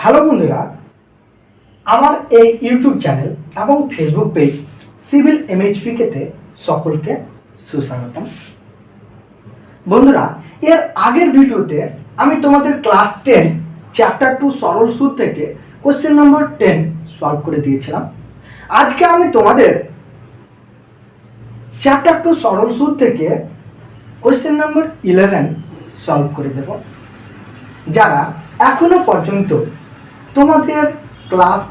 Hello বন্ধুরা, আমার এই ইউটিউব চ্যানেল এবং ফেসবুক পেজ সিভিল এমএইচপিকেতে সকলকে সুস্বাগতম। বন্ধুরা, এর আগের ভিডিওতে আমি তোমাদের ক্লাস 10 চ্যাপ্টার 2 সরল সুদ থেকে কোশ্চেন নম্বর 10 সলভ করে দিয়েছিলাম। আজকে আমি তোমাদের চ্যাপ্টার 2 সরল সুদ থেকে কোশ্চেন নম্বর 11 সলভ করে দেব। যারা এখনো পর্যন্ত তোমাদের ক্লাস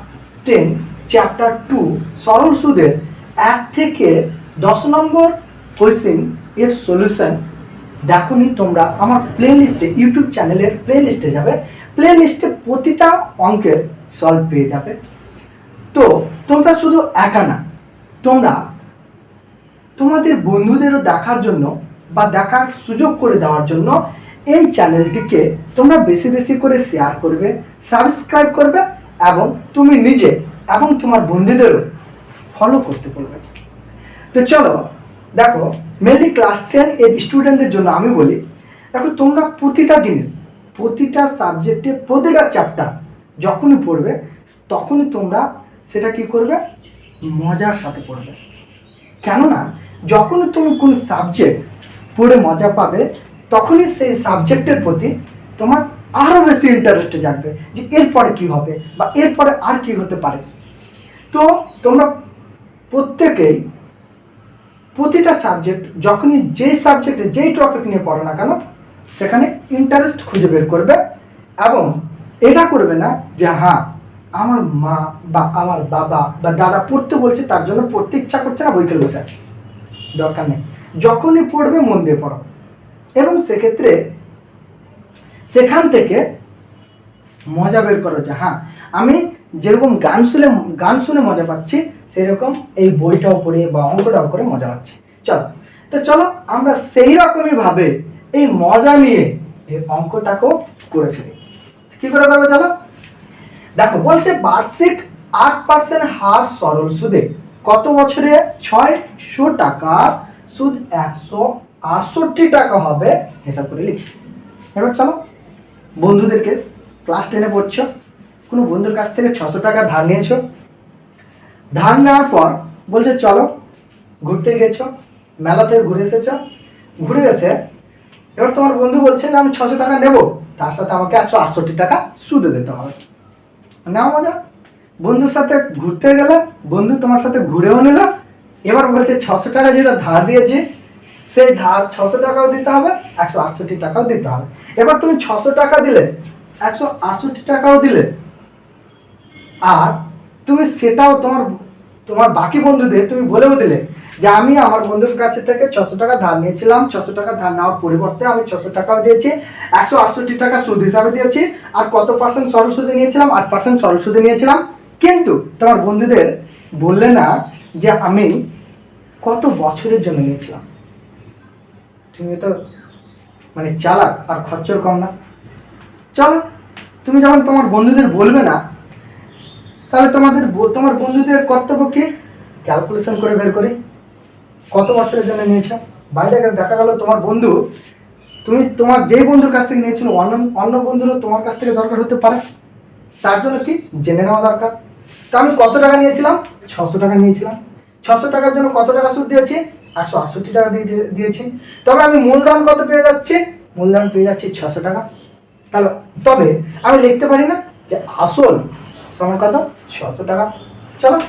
10 চ্যাপ্টার 2 সরল সুদের 1 থেকে 10 নম্বর কোশ্চেন এর সলিউশন দেখোনি, তোমরা আমার প্লেলিস্টে ইউটিউব চ্যানেলের প্লেলিস্টে যাবে, প্লেলিস্টে প্রতিটা অঙ্কের সলভ পেয়ে যাবে। তো তোমরা শুধু একা না, তোমরা তোমাদের বন্ধুদেরও দেখার জন্য বা দেখার সুযোগ করে দেওয়ার জন্য এই চ্যানেলটিকে তোমরা বেশি বেশি করে শেয়ার করবে, সাবস্ক্রাইব করবে এবং তুমি নিজে এবং তোমার বন্ধুদেরও ফলো করতে বলবে। তো চলো দেখো, মেনলি ক্লাস 10 এর স্টুডেন্টদের জন্য আমি বলি, দেখো তোমরা প্রতিটা জিনিস, প্রতিটা সাবজেক্টে, প্রতিটা চ্যাপ্টার যখনই পড়বে তখনই তোমরা সেটা কি করবে, মজার সাথে পড়বে। কেননা যখনই তুমি কোন সাবজেক্ট পড়ে মজা পাবে তখনই সেই সাবজেক্টের প্রতি তোমার আরও বেশি ইন্টারেস্টে জাগবে যে এরপরে কি হবে বা এরপরে আর কি হতে পারে। তো তোমরা প্রত্যেকেই প্রতিটা সাবজেক্ট যখনই যেই সাবজেক্টে যেই টপিক নিয়ে পড়ো না কেন সেখানে ইন্টারেস্ট খুঁজে বের করবে এবং এটা করবে না যে হ্যাঁ আমার মা বা আমার বাবা বা দাদা পড়তে বলছে তার জন্য পড়তে ইচ্ছা করছে না, বই খেলে বসে আছে। দরকার নেই, যখনই পড়বে মন দিয়ে পড়ো এবং সেক্ষেত্রে সেখান থেকে মজা বের করো যে হ্যাঁ আমি যেরকম গান শুনে মজা পাচ্ছি সেরকম এই বইটাও পড়ে বা অঙ্কটাও করে মজা পাচ্ছি। চলো আমরা সেই রকমই ভাবে এই মজা নিয়ে এই অঙ্কটাকেও করে ফেলি। কি করে করবো চলো দেখো, বলছে বার্ষিক 8% হার সরল সুদে কত বছরে 600 টাকার সুদ 168 টাকা হবে হিসাব করে লিখি। এবার চলো, বন্ধুদেরকে ক্লাস 10-এ পড়ছো, কোনো বন্ধুর কাছ থেকে 600 টাকা ধার নিয়েছো, ধার নেওয়ার পর বলছে চলো ঘুরতে গেছো, মেলা থেকে ঘুরে এসেছো, ঘুরে এসে এবার তোমার বন্ধু বলছে যে আমি 600 টাকা নেবো, তার সাথে আমাকে 168 টাকা সুদে দিতে হবে। নাও মজা, বন্ধুর সাথে ঘুরতে গেলে বন্ধু তোমার সাথে ঘুরেও নিল, এবার বলছে 600 টাকা যেটা ধার দিয়েছে সেই ধার 600 টাকাও দিতে হবে, 168 টাকাও দিতে হবে। এবার তুমি 600 টাকা দিলে, 168 টাকাও দিলে, আর তুমি সেটাও তোমার বাকি বন্ধুদের তুমি বলেও দিলে যে আমি আমার বন্ধুর কাছে থেকে 600 টাকা ধার নিয়েছিলাম, 600 টাকা ধার নেওয়ার পরিবর্তে আমি 600 টাকাও দিয়েছি, 168 টাকা সুদ হিসাবে দিয়েছি, আর কত পার্সেন্ট সরল সুদে নিয়েছিলাম, 8% সরল সুদে নিয়েছিলাম। কিন্তু তোমার বন্ধুদের বললে না যে আমি কত বছরের জন্য নিয়েছিলাম। তুমি তো মানে চালাক আর খরচর কম না। চলো, তুমি যখন তোমার বন্ধুদের বলবে না তাহলে তোমার বন্ধুদের কর্তব্য কি, ক্যালকুলেশন করে বের করি কত বছরের জন্য নিয়েছ। বাইরে কাছে দেখা গেল তোমার বন্ধু, তুমি তোমার যেই বন্ধুর কাছ থেকে নিয়েছিল অন্য বন্ধুরও তোমার কাছ থেকে দরকার হতে পারে, তার জন্য কি জেনে নেওয়া দরকার। তো আমি কত টাকা নিয়েছিলাম, 600 টাকা নিয়েছিলাম, 600 টাকার জন্য কত টাকা সুদ দিয়েছি, 168 টাকা দিয়েছি। তবে আমি মূলধন কত পেয়ে যাচ্ছি, মূলধন পেয়ে যাচ্ছি 600 টাকা। তাহলে তবে আমি লিখতে পারি না যে আসল সমান কত, 600 টাকা। চলো,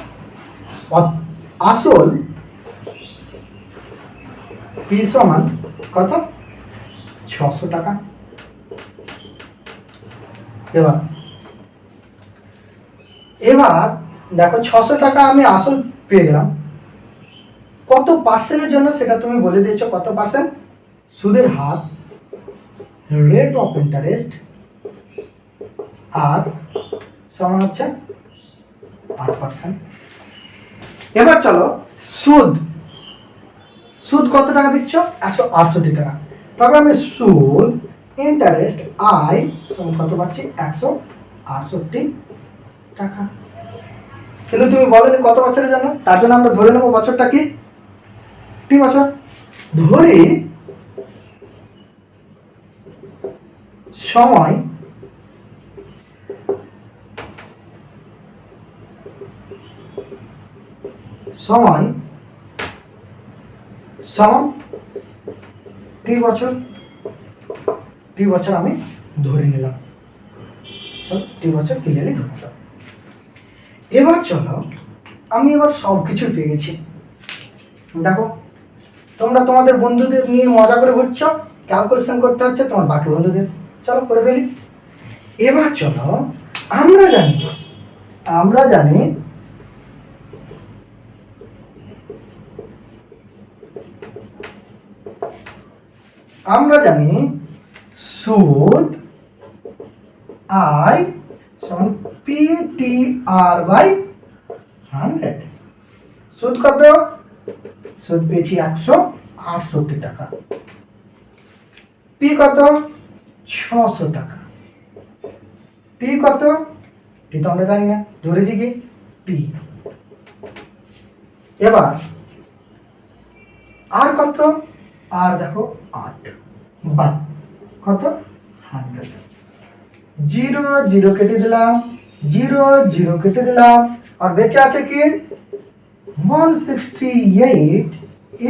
আসল পি সমান কত, 600 টাকা। এবার দেখো 600 টাকা আমি আসল পেয়ে গেলাম, কত পার্সেন্টের জন্য সেটা তুমি বলে দিয়েছো, কত পার্সেন্ট সুদের হার, রেট অফ ইন্টারেস্ট, আর সমান হচ্ছে 8%। এবার চলো সুদ কত টাকা দিচ্ছ, 168 টাকা। তবে আমি সুদ ইন্টারেস্ট আই সমান কত পাচ্ছি, 168 টাকা। কিন্তু তুমি বলোনি কত বছরের জন্য, তার জন্য আমরা ধরে নেবো বছরটা কি, 3 বছর ধরি। সময় সময় সমান t বছর আমি ধরে নিলাম। চলো t বছর ক্লিয়ারলি ধরে নিলাম। এবার চলো আমি এবার সব কিছু পেয়ে গেছি। দেখো তোমরা তোমাদের বন্ধুদের নিয়ে মজা করে ঘুরছো, ক্যালকুলেশন করতে হচ্ছে তোমার বাকি বন্ধুদের। চলো করে ফেলি। এবার চলো আমরা জানি সুদ আই সমান PTR/100। সুদ কত? সুদ পেয়েছি 168 টাকা। পি কত? 600 টাকা। টি কত? টি তো আমরা জানি না, ধরেছি কি টি। এবার আর কত? আর দেখো 8 বা কত? 100। 0 0 কেটে দিলাম, 0 0 কেটে দিলাম, আর বেঁচে আছে কি 168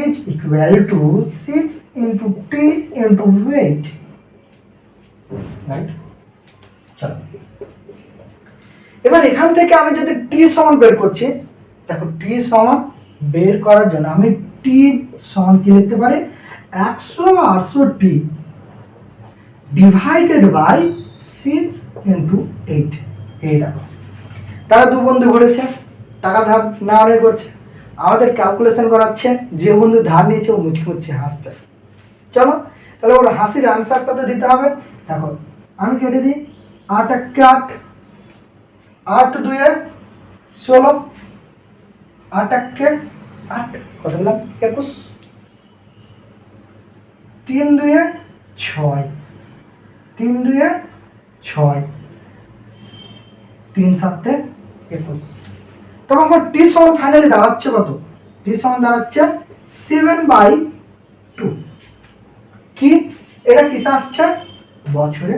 is equal to 6 into t into weight, right? চলো এবার এখান থেকে আমি যদি টি সমান বের করছি, দেখো টি সমান বের করার জন্য আমি টি সমান কি লিখতে পারি? 168 ডিভাইডেড বাই 6 into 8। এই দেখো তারা দু বন্ধু ঘুরেছে, টাকা ধার নেওয়া করছে, আমাদের ক্যালকুলেশন করাচ্ছে। যে বন্ধু ধার নিয়েছে ও মুচকি মুচকি হাসছে। চলো তাহলে ওর হাসির আনসারটা তো দিতে হবে। দেখো আমি কেটে দিই, 8 1 8, 8 2 16, 8 1 8, কত বললাম 21, 3 2 6, 3 2 6, 3 7 21। তবে আমার টি সমান ফাইনালি দাঁড়াচ্ছে কত? টি সমান দাঁড়াচ্ছে 7/2। কি এটা কিসে আসছে? বছরে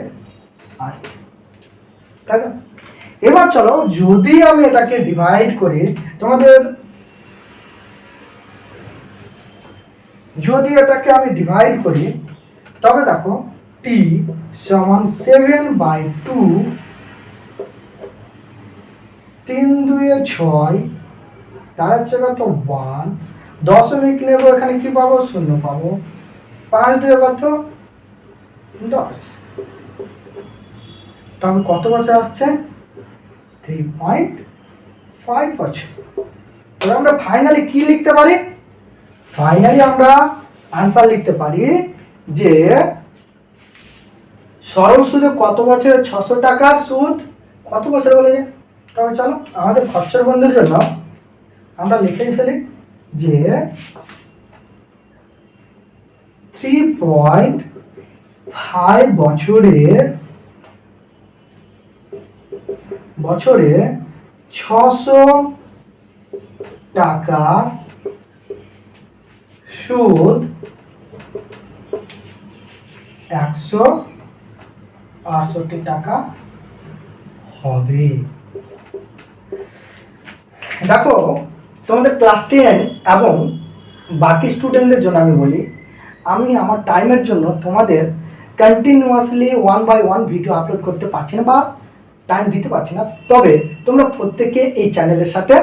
আসছে, তাই তো? এবার চলো যদি আমি এটাকে ডিভাইড করি, যদি এটাকে আমি ডিভাইড করি, তবে দেখো টি সমান 7/2, 3 2 6, তার হচ্ছে কত 1, দশমিক নেব, এখানে কি পাবো? 0 পাবো। 5 2 কত? 10। তবে কত বছর আসছে? 3.5 বছর। তবে আমরা ফাইনালি কি লিখতে পারি? ফাইনালি আমরা আনসার লিখতে পারি যে সরল সুদে কত বছরে 600 টাকার সুদ কত বছর বলে যায়। তবে চলো আমাদের খরচের বন্ধুর জন্য আমরা লিখেই ফেলি যে 3.5 বছরে 600 টাকা সুদ 168 টাকা হবে। দেখো তোমাদের ক্লাস 10 এবং বাকি স্টুডেন্টদের জন্য আমি বলি, আমি আমার টাইমের জন্য তোমাদের কন্টিনিউয়াসলি 1 by 1 ভিডিও আপলোড করতে পারছি না বা টাইম দিতে পারছি না। তবে তোমরা প্রত্যেকে এই চ্যানেলের সাথে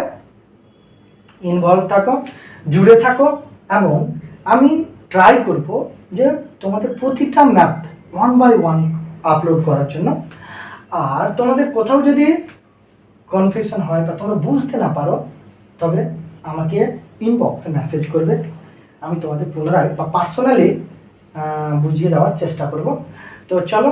ইনভলভ থাকো, জুড়ে থাকো, এবং আমি ট্রাই করব যে তোমাদের প্রতিটা ম্যাথ 1 by 1 আপলোড করার জন্য। আর তোমাদের কোথাও যদি কনফিউশন হয় বা তোমরা বুঝতে না পারো, তবে আমাকে ইনবক্সে মেসেজ করবে, আমি তোমাদের পুনরায় বা পার্সোনালি বুঝিয়ে দেওয়ার চেষ্টা করব। তো চলো